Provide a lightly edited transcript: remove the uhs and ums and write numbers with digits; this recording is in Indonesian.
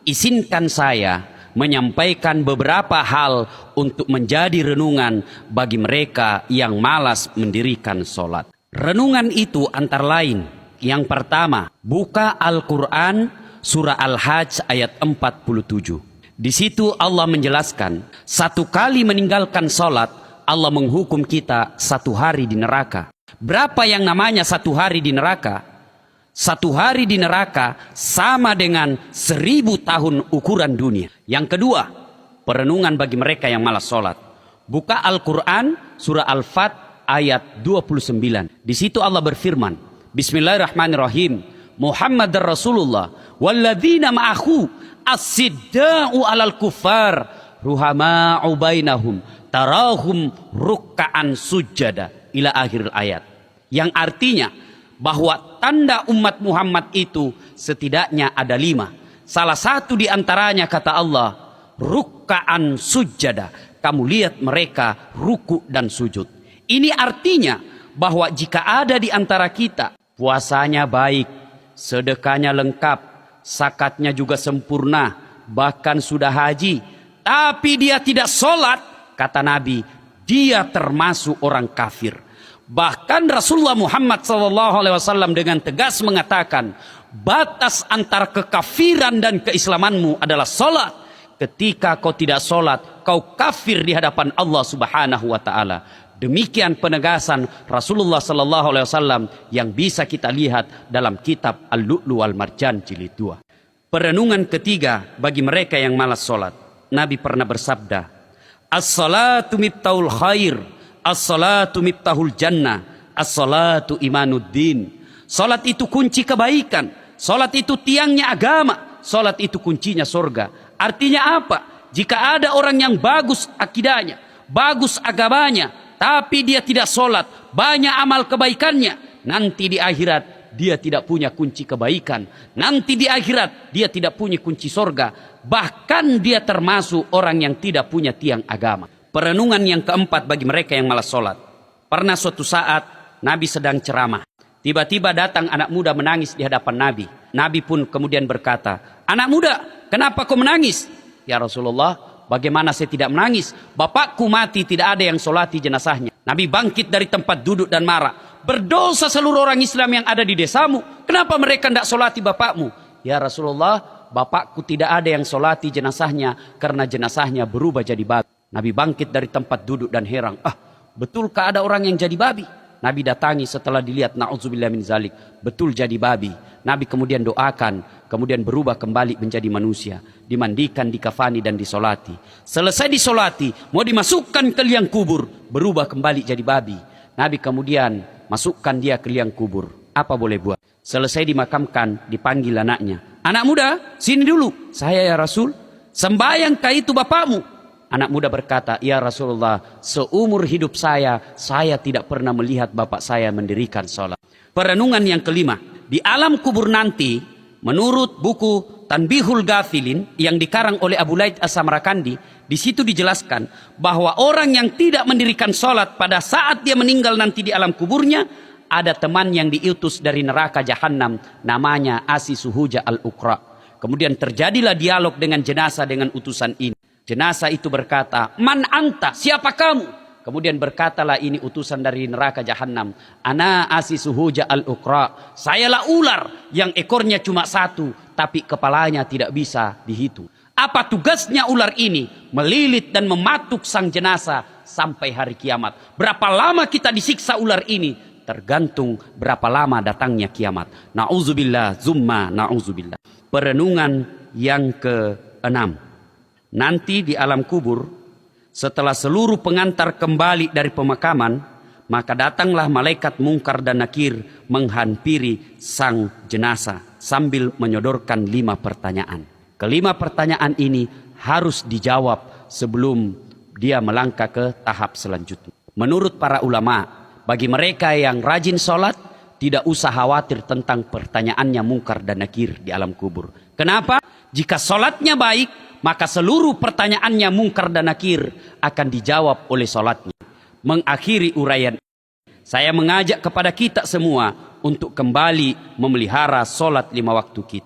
Izinkan saya menyampaikan beberapa hal untuk menjadi renungan bagi mereka yang malas mendirikan sholat. Renungan itu antara lain, yang pertama, buka Al-Quran surah Al-Hajj ayat 47. Di situ Allah menjelaskan, satu kali meninggalkan sholat, Allah menghukum kita 1 hari di neraka. Berapa yang namanya 1 hari di neraka? 1 hari di neraka sama dengan 1000 tahun ukuran dunia. Yang kedua, perenungan bagi mereka yang malas sholat. Buka Al-Quran surah Al-Fat ayat 29. Di situ Allah berfirman, Bismillahirrahmanirrahim, Muhammad Rasulullah walladzina ma'ahu as-sidda'u alal kufar ruhama'u bainahum tarahum rukka'an sujada ila akhir ayat. Yang artinya bahwa tanda umat Muhammad itu setidaknya ada 5. Salah satu di antaranya kata Allah, rukka'an sujada. Kamu lihat mereka ruku dan sujud. Ini artinya bahwa jika ada di antara kita puasanya baik, sedekahnya lengkap, zakatnya juga sempurna, bahkan sudah haji, tapi dia tidak sholat, kata Nabi, dia termasuk orang kafir. Bahkan Rasulullah Muhammad SAW dengan tegas mengatakan, batas antara kekafiran dan keislamanmu adalah sholat. Ketika kau tidak sholat, kau kafir di hadapan Allah Subhanahu wa Ta'ala. Demikian penegasan Rasulullah SAW yang bisa kita lihat dalam kitab Al-Lu'lu' wal Marjan jilid 2. Perenungan ketiga bagi mereka yang malas sholat. Nabi pernah bersabda, as-salatu miftahul khair, as-salatu miftahul jannah, as-salatu imanuddin. Salat itu kunci kebaikan, salat itu tiangnya agama, salat itu kuncinya surga. Artinya apa? Jika ada orang yang bagus akidahnya, bagus agamanya, tapi dia tidak sholat, banyak amal kebaikannya, nanti di akhirat dia tidak punya kunci kebaikan, nanti di akhirat dia tidak punya kunci surga, bahkan dia termasuk orang yang tidak punya tiang agama. Perenungan yang keempat bagi mereka yang malas sholat. Pernah suatu saat Nabi sedang ceramah, tiba-tiba datang anak muda menangis di hadapan Nabi. Nabi pun kemudian berkata, anak muda, kenapa kau menangis? Ya Rasulullah, bagaimana saya tidak menangis? Bapakku mati, tidak ada yang sholati jenazahnya. Nabi bangkit dari tempat duduk dan marah. Berdosa seluruh orang Islam yang ada di desamu. Kenapa mereka tidak sholati bapakmu? Ya Rasulullah, bapakku tidak ada yang sholati jenazahnya karena jenazahnya berubah jadi babi. Nabi bangkit dari tempat duduk dan heran. Betulkah ada orang yang jadi babi? Nabi datangi setelah dilihat, na'udzubillah min zalik, betul jadi babi. Nabi kemudian doakan, kemudian berubah kembali menjadi manusia, dimandikan, dikafani dan disolati. Selesai disolati, mau dimasukkan ke liang kubur, berubah kembali jadi babi. Nabi kemudian masukkan dia ke liang kubur. Apa boleh buat? Selesai dimakamkan, dipanggil anaknya. Anak muda, sini dulu. Saya ya Rasul. Sembayangkah itu bapakmu? Anak muda berkata, ya Rasulullah, seumur hidup saya tidak pernah melihat bapak saya mendirikan sholat. Perenungan yang kelima, di alam kubur nanti, menurut buku Tanbihul Ghafilin yang dikarang oleh Abu Laith As-Samarkandi, di situ dijelaskan bahwa orang yang tidak mendirikan sholat pada saat dia meninggal nanti di alam kuburnya, ada teman yang diutus dari neraka Jahannam, namanya Asi Suhuja Al-Uqra. Kemudian terjadilah dialog dengan jenazah dengan utusan ini. Jenazah itu berkata, man anta, siapa kamu? Kemudian berkatalah ini utusan dari neraka Jahannam, ana Asi Suhuja Al-Uqra. Sayalah ular yang ekornya cuma 1, tapi kepalanya tidak bisa dihitung. Apa tugasnya ular ini? Melilit dan mematuk sang jenazah sampai hari kiamat. Berapa lama kita disiksa ular ini? Tergantung berapa lama datangnya kiamat. Na'udzubillah, zumma na'udzubillah. Perenungan yang ke-6. Nanti di alam kubur, setelah seluruh pengantar kembali dari pemakaman, maka datanglah malaikat Mungkar dan Nakir menghampiri sang jenazah sambil menyodorkan 5 pertanyaan. Kelima pertanyaan ini harus dijawab sebelum dia melangkah ke tahap selanjutnya. Menurut para ulama, bagi mereka yang rajin sholat, tidak usah khawatir tentang pertanyaannya Mungkar dan Nakir di alam kubur. Kenapa? Jika sholatnya baik, maka seluruh pertanyaannya Mungkar dan Nakir akan dijawab oleh sholatnya. Mengakhiri uraian, saya mengajak kepada kita semua untuk kembali memelihara sholat 5 waktu kita.